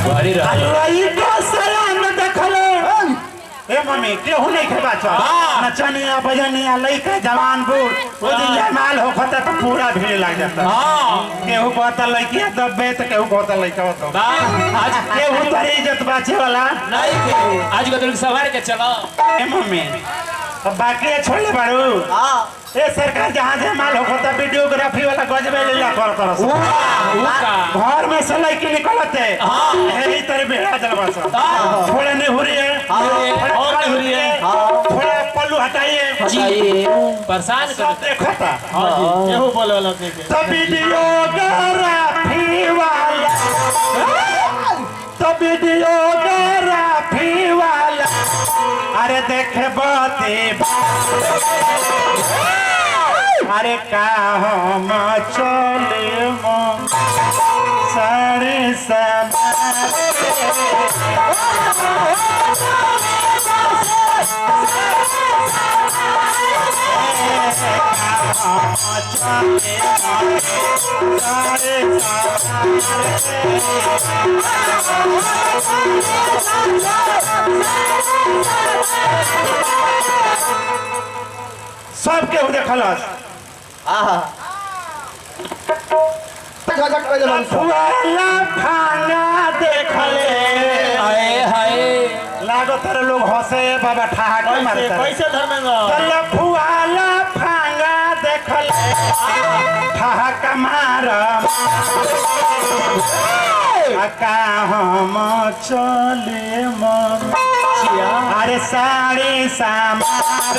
बड़ी रही तो सलाम देखले ए मम्मी केहू नहीं खेबा छ नचनिया बजनिया लइका जवान बूढ़ ओ दिन जमाल हो खता तो पूरा भीड़ लग जाता हां केहू कहता लइकिया दबे तो केहू कहता लइका तो आज केहू तरी इज्जत बाचे वाला नहीं केहू आज को तुम सवार के चलो ए मम्मी अब बाकी छोड़ले बाड़ू हां ए सरकार जहां जमाल हो खता वीडियोग्राफी वाला गजबे लीला करत घर में से लइकी निकलते हां यही तरह बेड़ा जलवा सा थोड़े नहीं हो रही है और नहीं हो रही है थोड़ा पल्लू हटाइए जी परेशान कर देखता हां जी केहू बोले वाला देखे तो वीडियोग्राफी वाला अरे देखे बाते अरे का हम चले सारे सब सब के देखलस वाला खाना देखले हाय हाय लागो तेरे लोग हंसे बाबा ठहाके मारते कैसे धर्मेंद्र चल फुवाला फांगा देखले ठहाका मार का हम चले मचिया अरे साड़ी सामार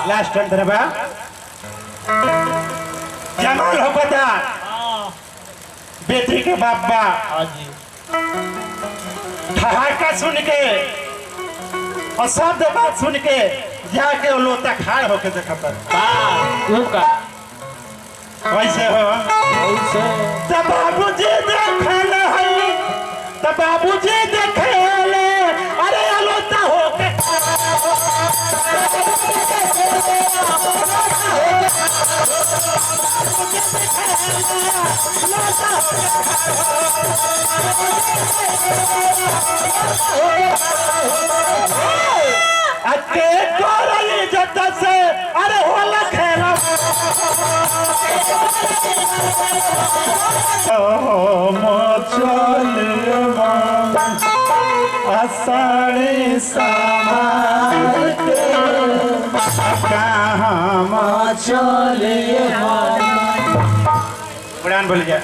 लास्ट अंतर बा जमाल हो बता बेटी के बाबा ठहाका सुन के और शब्द बात सुन के जाके लोटा खाड़ होके देखता कैसे हो तब बाबूजी देखल है तब बाबूजी देखल अरे लोटा होके अके कोरली जत से अरे होला खेला ओ मोचले आसानी सामार के कहाँ चले उड़ान बोल जाए